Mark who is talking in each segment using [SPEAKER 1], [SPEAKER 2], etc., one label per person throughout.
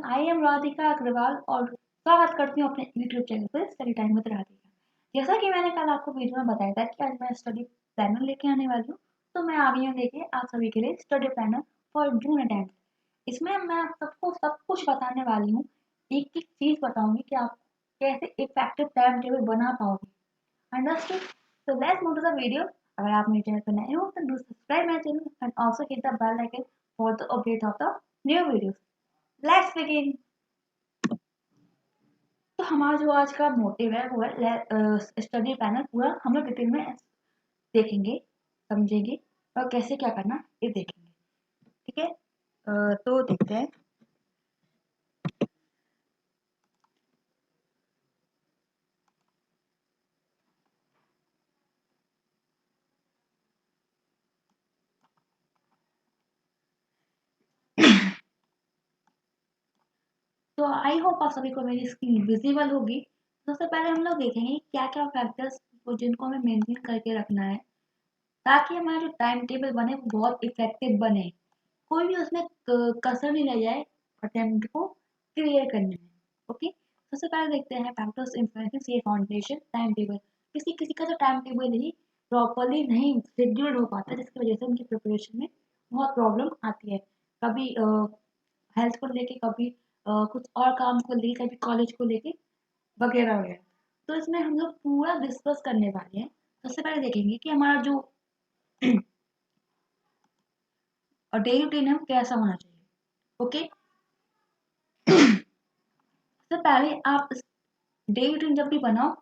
[SPEAKER 1] I am Radhika Agarwal और स्वागत करती हूँ अपने यूट्यूब चैनल पर स्टडी टाइम विद राधिका। जैसा कि मैंने कल आपको वीडियो में बताया था कि आज मैं स्टडी प्लानर लेके आने वाली हूँ, तो मैं आ गई हूँ लेके आप सभी के लिए study planner for June and tenth. इसमें मैं आप सबको सब कुछ बताने वाली हूँ, एक एक चीज़ बताऊंगी कि आप कैसे इफेक्टिव टाइम टेबल बना पाओगे। Understood? So let's move to the video. अगर आप मेरे चैनल पर नए हो तो do subscribe my channel and also hit the bell icon for the update of the new videos. Let's begin. तो हमारा जो आज का मोटिव है वो है स्टडी पैनल पूरा हम लोग डिटेल में देखेंगे, समझेंगे और कैसे क्या करना ये देखेंगे। ठीक है, तो देखते हैं। तो आई होप आप सभी को मेरी स्क्रीन विजिबल होगी। सबसे पहले हम लोग देखेंगे क्या क्या फैक्टर्स जिनको हमें मेंटेन करके रखना है ताकि हमारा जो टाइम टेबल बने वो बहुत इफेक्टिव बने, कोई भी उसमें कसर नहीं रह जाए अटेम्प्ट को क्लियर करने में। ओके, सबसे पहले देखते हैं फैक्टर्स इन्फ्लुएंसिंग ये फाउंडेशन टाइम टेबल। किसी किसी का तो टाइम टेबल ही प्रॉपरली नहीं शेड्यूल्ड हो पाता, जिसकी वजह से उनकी प्रिपरेशन में बहुत प्रॉब्लम आती है। कभी हेल्थ को लेके, कभी कुछ और काम को लेके, कभी कॉलेज को लेके वगैरह वगैरह। तो इसमें हम लोग पूरा डिस्कस करने वाले हैं। सबसे पहले देखेंगे कि हमारा जो डे रूटीन है वो कैसा होना चाहिए। ओके, सबसे पहले आप डे रूटीन जब भी बनाओ,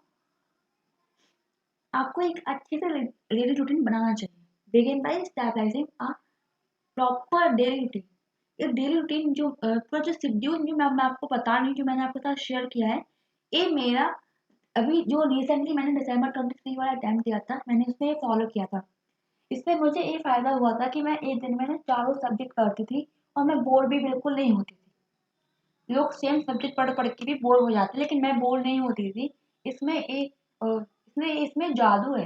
[SPEAKER 1] आपको एक अच्छे से डेली रूटीन बनाना चाहिए। Begin by stabilising a proper daily routine. ये डेली रूटीन जो पूरा जो शेड्यूल जो मैं आपको बता रही हूँ, जो मैंने आपके साथ शेयर किया है, ये मेरा अभी जो रिसेंटली मैंने दिसंबर 23 वाला अटेम्प्ट दिया था, मैंने उसमें ये फॉलो किया था। इससे मुझे ये फायदा हुआ था कि मैं एक दिन में ना चारों सब्जेक्ट करती थी और मैं बोर भी बिल्कुल नहीं होती थी। लोग सेम सब्जेक्ट पढ़ पढ़ के भी बोर हो जाते, लेकिन मैं बोर नहीं होती थी। इसमें एक इसमें इसमें जादू है।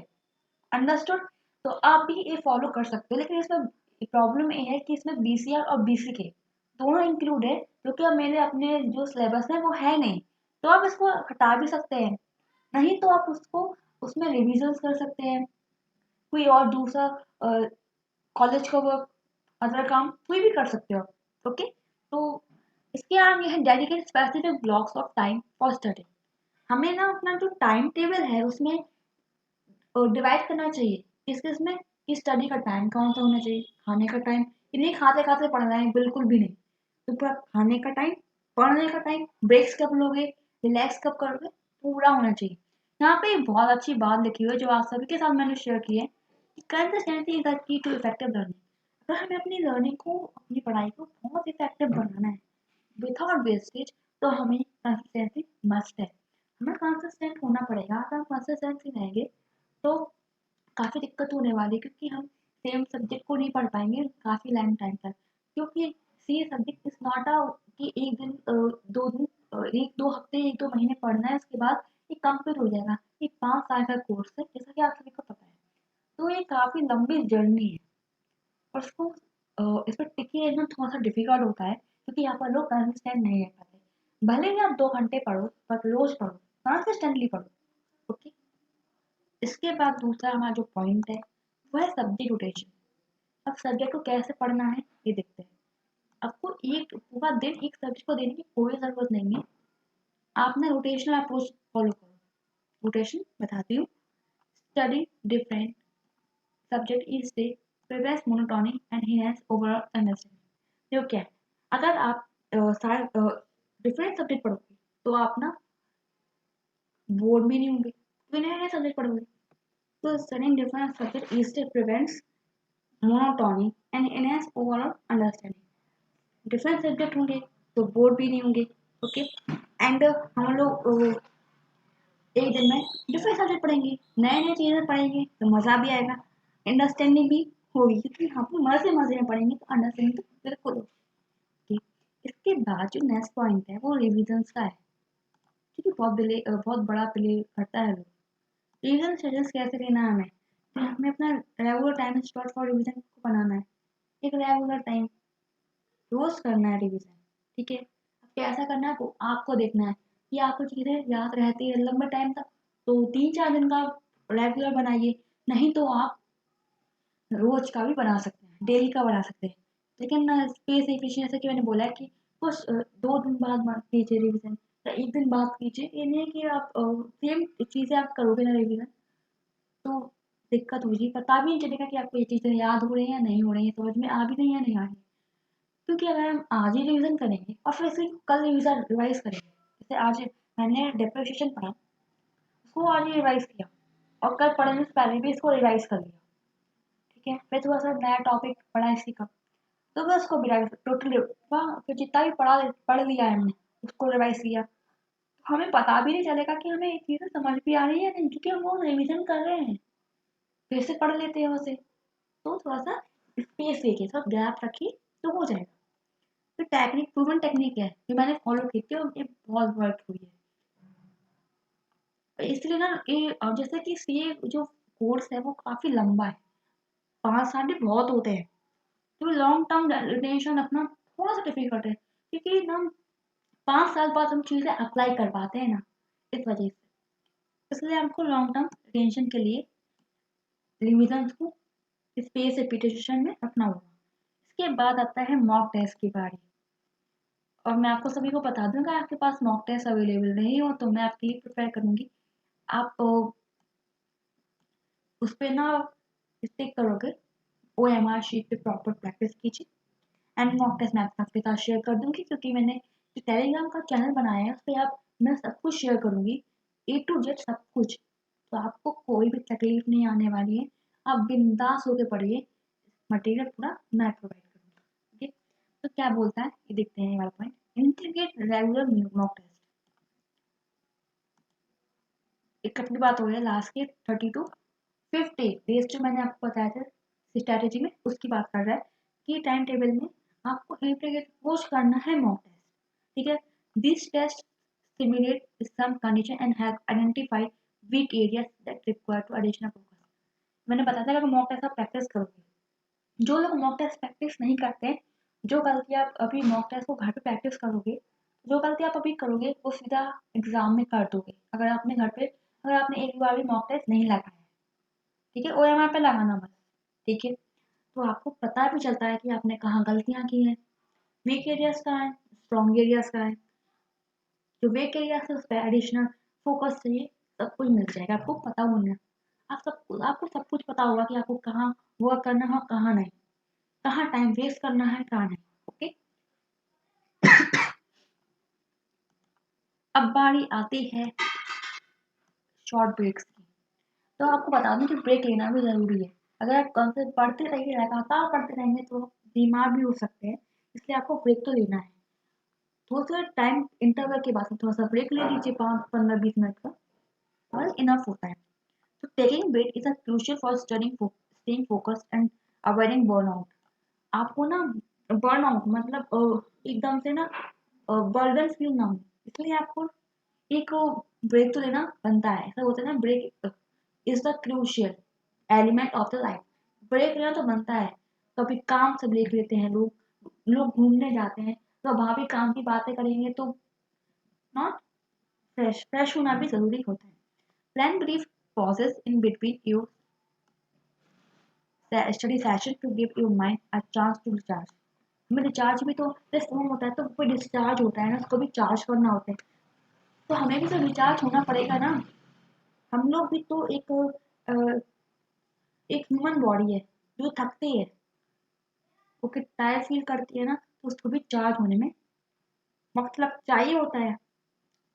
[SPEAKER 1] अंडरस्टूड? तो आप भी ये फॉलो कर सकते हो, लेकिन इसमें प्रॉब्लम ये है कि इसमें बीसीआर और बीसीके दोनों इंक्लूड है, क्योंकि अब मेरे अपने जो सिलेबस है वो है नहीं। तो आप इसको हटा भी सकते हैं, नहीं तो आप उसको उसमें रिविजन कर सकते हैं, कोई और दूसरा कॉलेज का वर्क, अदर काम कोई भी कर सकते हो। ओके, तो इसके आगे है dedicate specific blocks of time for study. हमें ना अपना जो टाइम टेबल है उसमें डिवाइड करना चाहिए। किस किस में, कि स्टडी का टाइम कौन सा होना चाहिए, खाने का टाइम, कि नहीं खाते खाते पढ़ना है बिल्कुल भी नहीं। तो पूरा खाने का टाइम, पढ़ने का टाइम, ब्रेक्स कब लोगे, रिलैक्स कब करोगे, पूरा होना चाहिए। यहाँ पे एक बहुत अच्छी बात लिखी हुई है जो आप सभी के साथ मैंने शेयर की है कि consistency is the key to effective learning. अगर हमें अपनी लर्निंग को, अपनी पढ़ाई को बहुत इफेक्टिव बनाना है विदाउट वेस्टेज, तो हमें कंसिस्टेंसी मस्ट है। हमें कंसिस्टेंट होना पड़ेगा। अगर हम कंसिस्टेंट ही रहेंगे तो काफ़ी दिक्कत होने वाली है, क्योंकि हम सेम सब्जेक्ट को नहीं पढ़ पाएंगे काफ़ी लॉन्ग टाइम तक। क्योंकि सी सब्जेक्ट इज नॉट अ कि एक दिन, 2 दिन, एक 2 हफ्ते, 1-2 महीने पढ़ना है उसके बाद ये कंप्लीट हो जाएगा। ये 5 साल का कोर्स है, जैसा कि आप सभी को पता है। तो ये काफ़ी लंबी जर्नी है और इसको इस पर टिके रहना थोड़ा सा डिफिकल्ट होता है, क्योंकि यहाँ पर लोग कंसिस्टेंट नहीं रह पाते। भले ही आप 2 घंटे पढ़ो, पर रोज पढ़ो, कंसिस्टेंटली पढ़ो। ओके, इसके बाद दूसरा हमारा जो पॉइंट है वो है सब्जेक्ट रोटेशन। अब सब्जेक्ट को कैसे पढ़ना है ये देखते हैं। आपको एक पूरा दिन एक सब्जेक्ट को देने की कोई ज़रूरत नहीं है। आप ना रोटेशनल अप्रोच फॉलो करो। रोटेशन बताती हूँ। Study different subject each day, prevents monotony and enhance overall understanding. जो क्या है, अगर आप सारे डिफरेंट सब्जेक्ट पढ़ोगे तो आप ना बोर्ड में नहीं होंगे, तो नए नए सब्जेक्ट पढ़ोगे। तो studying different subject each day prevents monotony and enhance overall understanding. Different subject होंगे तो बोर्ड भी नहीं होंगे। ओके, एंड हम लोग एक दिन में डिफरेंट सब्जेक्ट पढ़ेंगे, नए नए चीज़ें पढ़ेंगे तो मज़ा भी आएगा, अंडरस्टैंडिंग भी होगी, क्योंकि हम मज़े में पढ़ेंगे तो अंडरस्टैंडिंग तो बिल्कुल होगी। इसके बाद जो नेक्स्ट पॉइंट है वो रिविजन्स का है, क्योंकि बहुत बड़ा प्ले करता है लोग। रिविजन शेड्यूल्स कैसे लेना है हमें, तो हमें अपना regular time slot for revision को बनाना है। एक रेगुलर टाइम रोज करना है रिवीजन। ठीक है, कैसा करना है वो आपको देखना है कि आपको चीज़ें याद रहती है लंबे टाइम तक, तो 3-4 दिन का रेगुलर बनाइए, नहीं तो आप रोज़ का भी बना सकते हैं, डेली का बना सकते हैं। लेकिन स्पेस एफिशिएंसी जैसे कि मैंने बोला है कि कुछ 2 दिन बाद मत कीजिए रिवीजन या 1 दिन बाद कीजिए। ये नहीं है कि आप सेम चीज़ें आप करोगे ना रिवीजन तो दिक्कत होगी, पता भी नहीं चलेगा कि आपको ये चीज़ें याद हो रही हैं या नहीं हो रही हैं, समझ में आ भी रही हैं या नहीं आ रही हैं। क्योंकि अगर हम आज ही रिवीजन करेंगे और फिर इसे कल रिवीजन रिवाइज करेंगे, जैसे आज मैंने डिप्रिसिएशन पढ़ा, उसको आज ही रिवाइज किया और कल पढ़ने से पहले भी इसको रिवाइज कर लिया, ठीक है। फिर थोड़ा सा नया टॉपिक पढ़ा इसी का, तो मैं उसको भी रिवाइज टोटली वहाँ फिर जितना भी पढ़ लिया है हमने उसको रिवाइज किया, तो हमें पता भी नहीं चलेगा कि हमें ये चीज़ें समझ भी आ रही है या नहीं, क्योंकि हम वो रिवीजन कर रहे हैं, फिर से पढ़ लेते हैं उसे। तो थोड़ा सा स्पेस देखिए, थोड़ा गैप रखिए तो हो जाएगा। तो टेक्निक प्रूवन टेक्निक है जो मैंने फॉलो की थी और ये बहुत वर्क हुई है। इसलिए ना ये जैसे कि सीए जो कोर्स है वो काफ़ी लंबा है, 5 साल भी बहुत होते हैं, तो लॉन्ग टर्म रिटेंशन रखना थोड़ा सा डिफिकल्ट है, क्योंकि ना 5 साल बाद हम चीज़ें अप्लाई कर पाते हैं ना, इस वजह से। इसलिए हमको लॉन्ग टर्म रिटेंशन के लिए रिविजन को स्पेस रिपीटेशन में रखना होगा। इसके बाद आता है मॉक टेस्ट की बारी, और मैं आपको सभी को बता दूंगा आपके पास मॉक टेस्ट अवेलेबल नहीं हो तो मैं आपके लिए प्रिपेयर करूंगी। आप उस पर ना स्टिक करोगे, OMR शीट पे प्रॉपर प्रैक्टिस कीजिए एंड मॉक टेस्ट मैं आपके साथ शेयर कर दूंगी, क्योंकि मैंने जो टेलीग्राम का चैनल बनाया है उस पर आप मैं सब कुछ शेयर करूंगी, A to Z सब कुछ, तो आपको कोई भी तकलीफ नहीं आने वाली है। आप बिंदास होके पढ़िए, मटेरियल पूरा मैं प्रोवाइड करूंगी, ठीक है। तो क्या बोलता है ये देखते हैं, ये वाला point, integrate regular mock test. एक अपनी बात हो गई लास्ट के 30 to 50 डेज जो मैंने आपको बताया था स्ट्रैटेजी में, उसकी बात कर रहा है कि टाइम टेबल में आपको इंटीग्रेट पोस्ट करना है मॉक टेस्ट, ठीक है। This test simulate some condition and help identify weak areas that require to additional focus. मैंने बताया था कि मॉक टेस्ट आप प्रैक्टिस करोगे, जो लोग मॉक टेस्ट प्रैक्टिस नहीं करते, जो गलती आप अभी मॉक टेस्ट को घर पे प्रैक्टिस करोगे, जो गलती आप अभी करोगे वो सीधा एग्जाम में कर दोगे, अगर आपने घर पे अगर आपने एक बार भी मॉक टेस्ट नहीं लगाया है, ठीक है। OMR पे लगाना बस, ठीक है। तो आपको पता भी चलता है कि आपने कहाँ गलतियाँ की हैं, वीक एरियाज कहाँ है, स्ट्रॉन्ग एरियाज कहाँ है। जो वीक एरियाज है उस पर एडिशनल फोकस चाहिए, सब कुछ मिल जाएगा, आपको पता होना है। आपको सब कुछ पता होगा कि आपको कहाँ वर्क करना है और कहाँ नहीं, कहाँ टाइम वेस्ट करना है कहाँ नहीं, ओके। अब बारी आती है शॉर्ट ब्रेक्स की। तो आपको बता दूं कि ब्रेक लेना भी ज़रूरी है। अगर आप कल से पढ़ते रहिए, लगातार पढ़ते रहेंगे तो बीमार भी हो सकते हैं, इसलिए आपको ब्रेक तो लेना है। थोड़ा सा टाइम इंटरवल के बाद थोड़ा सा ब्रेक ले लीजिए, 5-15-20 मिनट का, और इनफ होता है। तो taking break is a crucial for staying focused and avoiding burnout. आपको ना बर्नआउट मतलब एकदम से ना बर्डन फील ना हो, इसलिए आपको एक ब्रेक तो लेना बनता है। ऐसा होता है ना, break is the crucial element of the life. Break लेना तो बनता है, कभी काम से ब्रेक लेते हैं लोग, लोग घूमने जाते हैं तो वहां भी काम की बातें करेंगे तो नॉट फ्रेश होना भी जरूरी होता है। Plan brief pauses in between your study session to give your mind a chance to recharge. हमें रिचार्ज भी तो जैसे फोन होता है तो कोई डिस्चार्ज होता है ना, उसको भी चार्ज करना होता है, तो हमें भी तो रिचार्ज होना पड़ेगा ना। हम लोग भी तो एक ह्यूमन बॉडी है जो थकती है, वो टायर्ड फील करती है ना, तो उसको भी चार्ज होने में वक्त लग चाहिए होता है।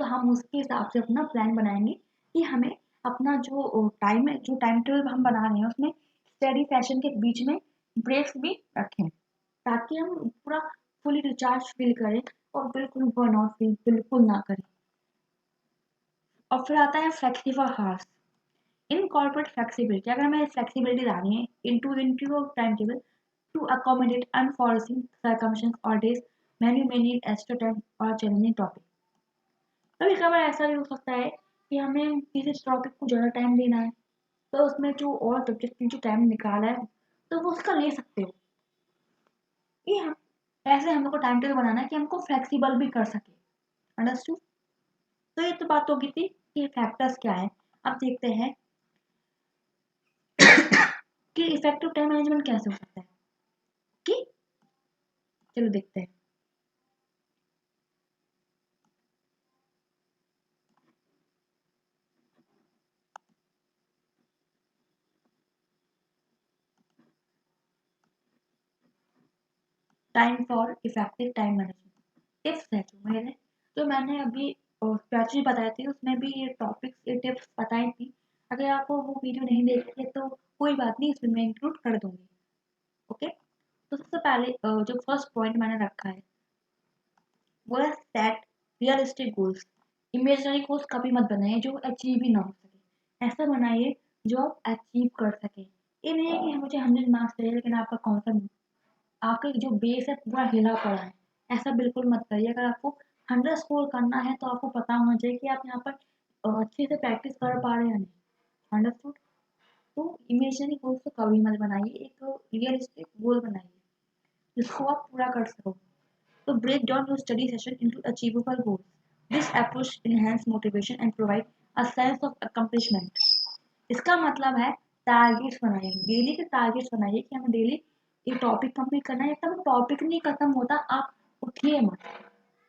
[SPEAKER 1] तो हम उसके हिसाब से अपना प्लान बनाएंगे कि हमें अपना जो टाइम है, जो टाइम टेबल हम बना रहे हैं उसमें स्टडी सेशन के बीच में ब्रेक्स भी रखें, ताकि हम पूरा फुली रिचार्ज फील करें और बिल्कुल बर्नआउट फील बिल्कुल ना करें। और फिर आता है फ्लेक्सिबल हार्स, इनकॉर्पोरेट फ्लेक्सिबिलिटी। अगर हमें फ्लेक्सिबिलिटी लानी है into time table to accommodate unforeseen circumstance और days when you may need extra time or challenging topic। कभी कभार ऐसा भी हो सकता है कि हमें किसी टॉपिक को ज़्यादा टाइम देना है, तो उसमें जो और सब्जेक्ट ने जो टाइम निकाला है तो वो उसका ले सकते हो। ये हम ऐसे हमको टाइम टेबल बनाना है कि हमको फ्लेक्सिबल भी कर सके। अंडरस्टूड। तो ये तो बात होगी थी कि फैक्टर्स क्या है। अब देखते हैं कि इफेक्टिव टाइम मैनेजमेंट कैसे हो सकता है। कि चलो देखते हैं। Time for effective time management tips है जो मेरे, तो मैंने अभी स्ट्रैटेजी बताई थी, उसमें भी ये टॉपिक्स ये टिप्स बताई थी। अगर आपको वो वीडियो नहीं देखी है तो कोई बात नहीं, इसमें मैं इंक्लूड कर दूंगी। ओके। तो सबसे पहले जो फर्स्ट पॉइंट मैंने रखा है वो है set realistic goals. Imaginary goals कभी मत बनाइए जो अचीव ही ना हो सके, ऐसा बनाइए जो आप अचीव कर सके। ये नहीं है कि मुझे 100 मार्क्स चाहिए लेकिन आपका कॉन्फिडेंस, आपका जो बेस है पूरा हिला पड़ा है, ऐसा बिल्कुल मत करिए। अगर आपको 100 स्कोर करना है तो आपको पता होना चाहिए कि आप यहाँ पर अच्छे से प्रैक्टिस कर पा रहे हैं या नहीं। अंडरस्टूड। तो इमेजिनरी गोल्स तो कभी मत बनाइए, एक रियलिस्टिक गोल बनाइए जिसको आप पूरा कर सको। So break down your study session into achievable goals. This approach enhance motivation and provide a sense of accomplishment. इसका मतलब है टारगेट्स बनाइए, डेली के टारगेट्स बनाइए कि हमें डेली ये टॉपिक कंप्लीट करना है। तब टॉपिक नहीं खत्म होता आप उठिए मत,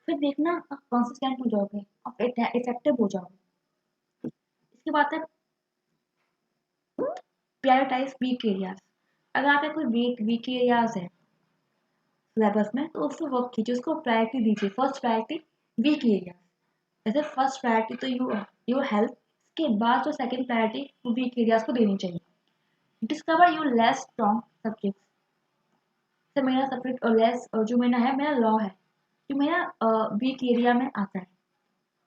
[SPEAKER 1] फिर देखना आप कंसिस्टेंट हो जाओगे, आप इफेक्टिव हो जाओगे। इसके बाद है प्रायोरिटाइज वीक एरियाज। अगर आपके कोई वीक एरियाज है सिलेबस में तो उस पर वर्क कीजिए, उसको प्रायोरिटी दीजिए। फर्स्ट प्रायोरिटी वीक एरिया, जैसे फर्स्ट प्रायोरिटी तो योर हेल्थ, इसके बाद जो सेकंड प्रायोरिटी वो वीक एरियाज को देनी चाहिए। Discover your less strong subjects. तो मेरा सब्जेक्ट और लेस जो मेरा है, मेरा लॉ है, जो मेरा वीक एरिया में आता है,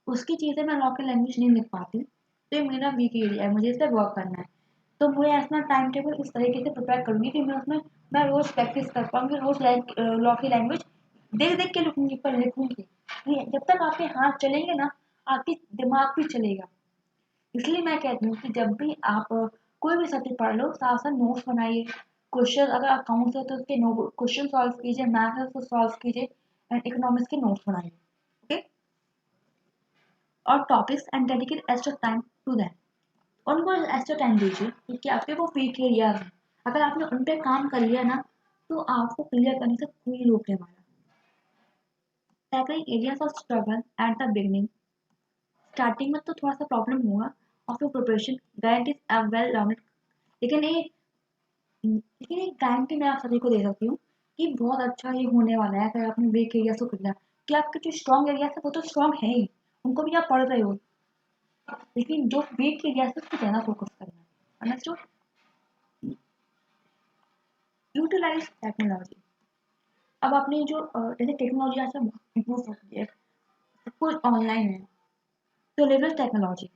[SPEAKER 1] उसकी चीज़ें मैं लॉ की लैंग्वेज नहीं लिख पाती, तो ये मेरा वीक एरिया है, मुझे इस पर वर्क करना है। तो मुझे अपना टाइम टेबल इस तरीके से प्रिपेयर करूँगी कि मैं रोज़ प्रैक्टिस कर पाऊँगी, रोज़ लॉ की लैंग्वेज देख देख के लिखूंगी, पर लिखूंगी नहीं। जब तक आपके हाथ चलेंगे ना आपके दिमाग भी चलेगा। इसलिए मैं कहती हूँ कि जब भी आप कोई भी सब्जेक्ट पढ़ लो साथ साथ नोट्स बनाइए। क्वेश्चन अगर अकाउंट्स है तो उसके क्वेश्चन सॉल्व कीजिए, मैथ है तो सॉल्व कीजिए, एंड इकोनॉमिक्स के नोट्स बनाइए। ओके। और topics and dedicate extra time to that. उनको एक्स्ट्रा टाइम दीजिए क्योंकि आपके वो वीक एरियाज हैं। अगर आपने उन पर काम कर लिया ना तो आपको क्लियर करने से कोई नहीं रोकने वाला। Tackling areas of struggle at the beginning. Starting में तो थोड़ा सा प्रॉब्लम होगा, after preparation guarantees a well rounded. लेकिन एक लेकिन एक गारंटी मैं आप सभी को दे सकती हूँ कि बहुत अच्छा ये होने वाला है अगर आपने वीक एरिया को खुला। कि आपके जो स्ट्रॉन्ग एरिया है वो तो स्ट्रॉन्ग है ही, उनको भी आप पढ़ रहे हो, लेकिन जो वीक एरिया है उस पर ज़्यादा फोकस करना है। अंडरस्टूड। Utilize technology. अब अपनी जो जैसे टेक्नोलॉजी आज इम्प्रूव हो गई है, सब कुछ ऑनलाइन है, तो leverage technology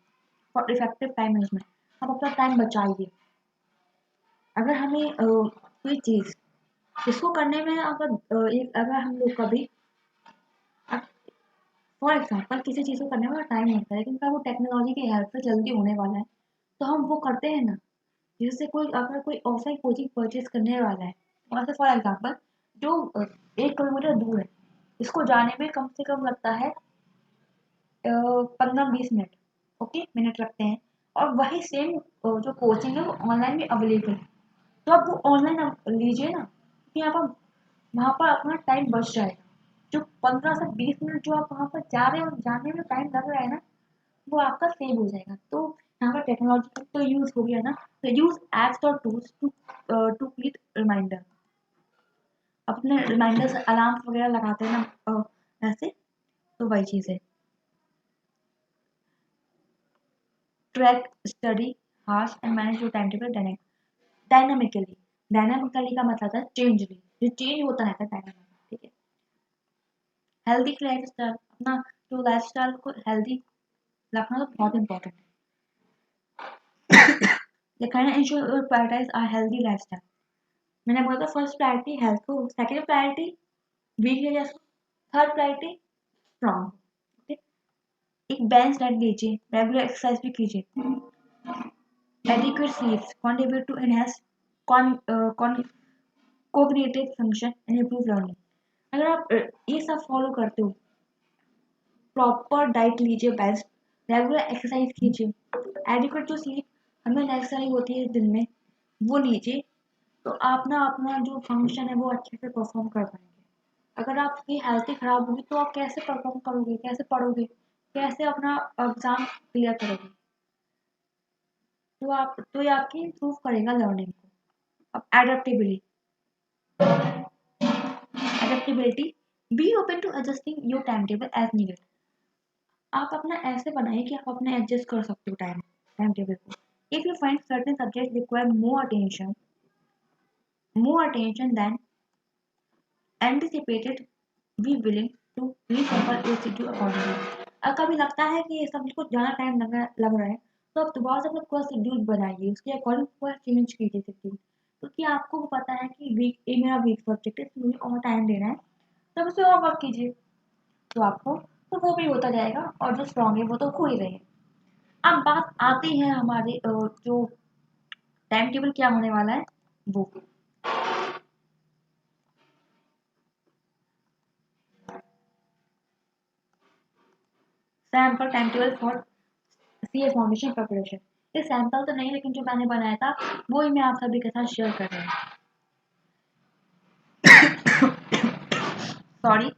[SPEAKER 1] for effective time management. आप अपना टाइम बचाइए। अगर हमें कोई चीज़ इसको करने में अगर हम लोग कभी फॉर एग्जाम्पल किसी चीज़ को करने में टाइम लगता है लेकिन अगर वो टेक्नोलॉजी की हेल्प से जल्दी होने वाला है तो हम वो करते हैं ना। जैसे कोई अगर कोई ऑफलाइन कोचिंग परचेज करने वाला है, वहाँ से फॉर एग्जाम्पल जो 1 किलोमीटर दूर है, इसको जाने में कम से कम लगता है 15-20 मिनट। ओके, मिनट लगते हैं। और वही सेम जो कोचिंग है वो ऑनलाइन भी अवेलेबल है, तो आप वो ऑनलाइन लीजिए ना, कि आप वहाँ पर अपना टाइम बच जाएगा। जो 15 से 20 मिनट जो आप वहाँ पर जा रहे हो जाने में टाइम लग रहा है ना, वो आपका सेव हो जाएगा। तो यहाँ पर टेक्नोलॉजी तो यूज़ हो गया ना, तो यूज़ एप्स और टूल्स टू क्रिएट रिमाइंडर। अपने रिमाइंडर्स अलार्म वगैरह लगाते हैं ना ऐसे, तो वही चीज़ है। Track study hours and manage your time table dynamically. Dynamically का मतलब है चेंजली, जो चेंज होता रहता है डायनामिक। ठीक है। हेल्दी लाइफ स्टाइल, अपना जो लाइफ स्टाइल को हेल्दी रखना तो बहुत इंपॉर्टेंट है। ये कहना ensure prioritize our healthy life style. मैंने बोला था फर्स्ट प्रायोरिटी हेल्थ को, सेकंड प्रायोरिटी वीक एरियाज को, थर्ड प्रायोरिटी स्ट्रॉन्ग। ओके। एक बैलेंस डाइट लीजिए, रेगुलर एक्सरसाइज भी कीजिए। Adequate sleeps contribute to enhance cognitive function and improve learning. अगर आप ये सब फॉलो करते हो, प्रॉपर डाइट लीजिए, बेस्ट रेगुलर एक्सरसाइज कीजिए, एडिक्वेट जो स्लीप हमें नेसेसरी होती है दिन में वो लीजिए, तो आप ना अपना जो फंक्शन है वो अच्छे से परफॉर्म कर पाएंगे। अगर आपकी हेल्थ ही खराब होगी तो आप कैसे परफॉर्म करोगे, कैसे पढ़ोगे, कैसे अपना एग्जाम क्लियर करोगे? तो ये आपकी इम्प्रूव करेगा लर्निंग को। अब adaptability, be open to adjusting your time table as needed. आप अपना ऐसे बनाइए कि आप अपने एडजस्ट कर सकते हो टाइम टेबल को। If you find certain subject require more attention than anticipated, be willing to reshuffle your schedule accordingly। अगर कभी लगता है कि ये सब्जेक्ट को ज़्यादा टाइम लग रहा है तो आप दोबारा से अपना पूरा शेड्यूल बनाइए, उसके अकॉर्डिंग पूरा चेंज कीजिए शेड्यूल, क्योंकि आपको पता है कि ये मेरा वीक सब्जेक्ट है, इसमें मुझे और टाइम देना है, तब उसे और वर्क कीजिए, तो आपको तो वो भी होता जाएगा और जो स्ट्रॉन्ग है वो तो हो ही रहे हैं। अब बात आती है हमारे जो टाइम टेबल क्या होने वाला है वो। Sample time table for CA foundation preparation. ये सैम्पल तो नहीं, लेकिन जो मैंने बनाया था वो ही मैं आप सभी के साथ शेयर कर रही हूँ। सॉरी।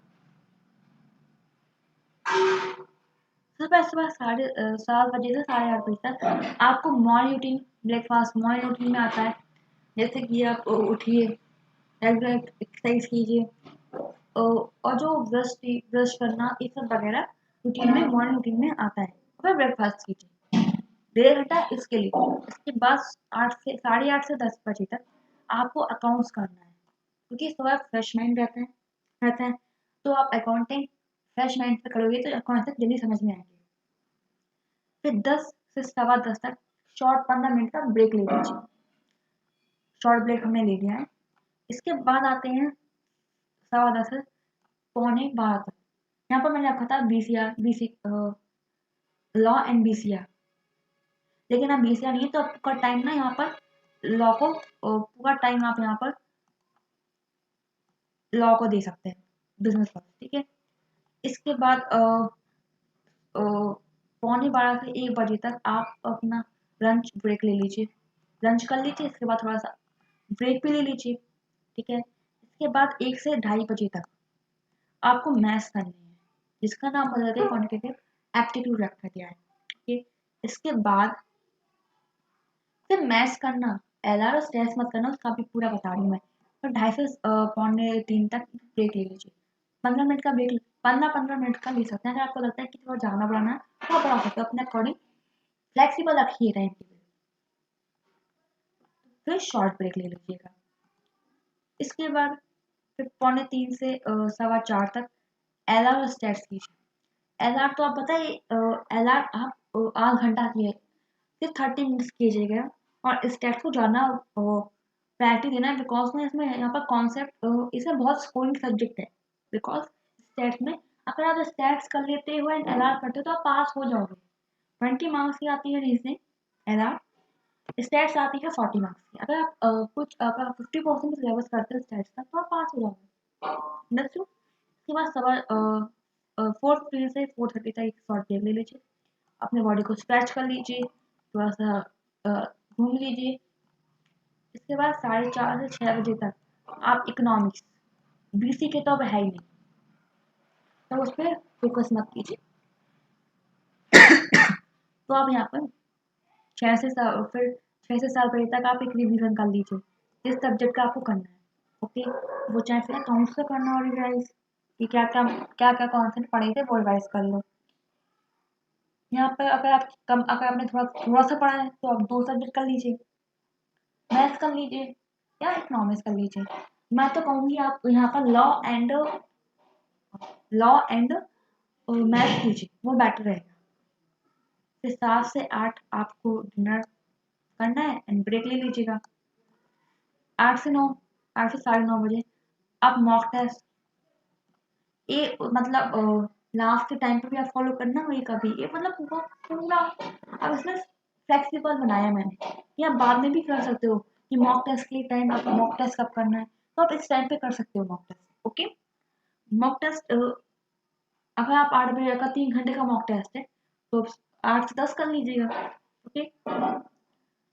[SPEAKER 1] सुबह सुबह 7:30 से 8:30 बजे तक आपको morning routine, breakfast morning routine में आता है। जैसे कि आप उठिए, रेगुलर एक्सरसाइज कीजिए, और जो ब्रश करना ये सब वगैरह रूटीन में मॉर्निंग रूटीन में आता है। फिर ब्रेकफास्ट कीजिए 1.5 घंटा इसके लिए। इसके बाद 8 से 10 बजे तक आपको अकाउंट्स करना है, क्योंकि सुबह फ्रेश माइंड रहता है, तो आप अकाउंटिंग फ्रेश माइंड से करोगे तो कॉन्सेप्ट जल्दी समझ में आएंगे। फिर 10 से 10:15 तक शॉर्ट 15 मिनट का ब्रेक ले लीजिए। शॉर्ट ब्रेक हमने ले लिया है। इसके बाद आते हैं 10:15 से पौने 12 तक। यहाँ पर मैंने रखा था बीसीआर, लॉ एंड बीसीआर, लेकिन अब बीसीआर नहीं है तो आपका टाइम ना यहाँ पर लॉ को पूरा टाइम आप यहाँ पर लॉ को दे सकते हैं, बिजनेस लॉ, ठीक है। इसके बाद पौने 12 से 1 बजे तक आप अपना लंच ब्रेक ले लीजिए, लंच कर लीजिए, इसके बाद थोड़ा सा ब्रेक भी ले लीजिए, ठीक है। इसके बाद 1 से 2:30 बजे तक आपको मैथ्स करनी है, जिसका नाम बदल के क्वांटिटेटिव एप्टीट्यूड रखा गया है, ठीक है। इसके बाद फिर मैथ्स करना, एलआर और स्ट्रेस मत करना, उसका भी पूरा बता रही हूँ मैं। फिर 2:30 से 3 तक ब्रेक ले लीजिए, 15 मिनट का ब्रेक, 15-15 मिनट का ले सकते हैं। अगर आपको लगता है कि थोड़ा ज़्यादा बढ़ाना है तो आप बढ़ा सकते हो, अपने अकॉर्डिंग फ्लेक्सिबल रखिए टाइम टेबल। फिर शॉर्ट ब्रेक ले लीजिएगा। इसके बाद फिर 3:45 से 4:15 तक एलआर और स्टेट्स कीजिए। एलआर तो आप बताइए, एलआर आप 8 घंटा की है, सिर्फ 30 मिनट्स कीजिएगा, और स्टेट्स को जाना प्रायोरिटी देना है, बिकॉज में इसमें यहाँ पर कॉन्सेप्ट इसमें बहुत स्कोरिंग सब्जेक्ट है। बिकॉज स्टेट्स में अगर आप स्टेट्स कर लेते हो एंड एलआर करते हो तो आप पास हो जाओगे। 20 मार्क्स की आती है रीजनिंग, एलआर। स्टेट्स आती है 40 मार्क्स की। अगर आप अगर 50% सिलेबस करते हो स्टेट्स का तो आप पास हो जाओगे। नेक्स्ट उसके बाद 4 से 4:30 तक एक शॉर्ट ब्रेक ले लीजिए, अपने बॉडी को स्ट्रेच कर लीजिए, थोड़ा सा घूम लीजिए। इसके बाद 4:30 से 6 बजे तक आप इकोनॉमिक्स, बीसी के तो अब है ही नहीं, तो उस पर फोकस मत कीजिए। तो आप यहाँ पर 6 से 7 बजे तक आप एक रिवीजन कर लीजिए जिस सब्जेक्ट का आपको करना है, ओके। वो चाहे फिर अकाउंट्स का करना हो रिवाइज, कि क्या क्या कॉन्सेप्ट पढ़े थे वो रिवाइज कर लो। यहाँ पर अगर आपने थोड़ा थोड़ा सा पढ़ा है तो आप 2 सब्जेक्ट कर लीजिए, मैथ्स कर लीजिए या इकोनॉमिक्स कर लीजिए। मैं तो कहूँगी आप यहाँ पर लॉ एंड मैथ कीजिए, वो बेटर रहेगा। फिर 7 से 8 आपको डिनर करना है एंड ब्रेक ले लीजिएगा। 8 से 9, 8 से 9:30 बजे आप मॉक टेस्ट, ये मतलब लास्ट के टाइम पे भी आप फॉलो करना, वही कभी ये मतलब पूरा अब इसमें फ्लेक्सिबल बनाया मैंने, या बाद में भी कर सकते हो कि मॉक टेस्ट के टाइम आप मॉक टेस्ट कब करना है तो आप इस टाइम पे कर सकते हो mock test, okay. Mock test अगर आप 8 बजे का 3 घंटे का मॉक टेस्ट है तो 8 से 10 कर लीजिएगा। ओके,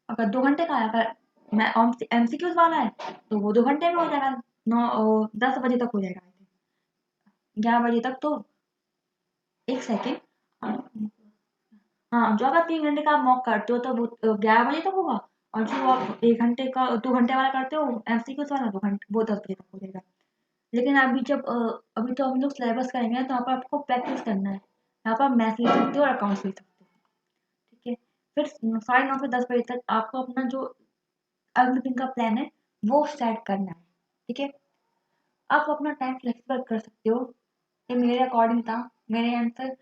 [SPEAKER 1] अगर 2 घंटे का है, अगर मैं एमसीक्यूज वाला है तो वो 2 घंटे में हो जाएगा। 10 बजे तक हो जाएगा, 11 बजे तक तो एक सेकेंड। हाँ, जो अगर 3 घंटे का आप मॉक करते हो तो वो 11 बजे तक होगा, और जो आप 1 घंटे का 2 घंटे वाला करते हो एमसीक्यूज वाला 2 घंटे, वो 10 बजे तक हो जाएगा। लेकिन अभी जब अभी तो हम लोग सिलेबस करेंगे तो यहाँ पर आपको प्रैक्टिस करना है। यहाँ पर मैथ ले सकते हो और अकाउंट्स ले सकते हो। ठीक है, फिर 9:30 से 10 बजे तक आपको अपना जो अगले दिन का प्लान है वो सेट करना है। ठीक है, आप अपना टाइम फ्लेक्सिबल कर सकते हो। ये मेरे अकॉर्डिंग था, मेरे आंसर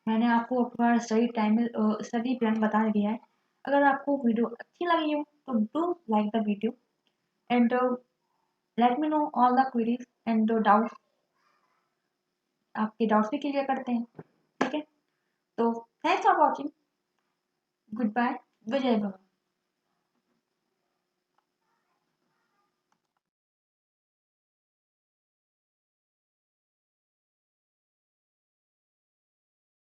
[SPEAKER 1] मैंने आपको अपना सही टाइम में स्टडी प्लान बता दिया है। अगर आपको वीडियो अच्छी लगी हो तो do like the video and let me know all the queries and doubts. आपके डाउट्स भी क्लियर करते हैं। ठीक है, तो thanks for watching. Good bye. विजय भव।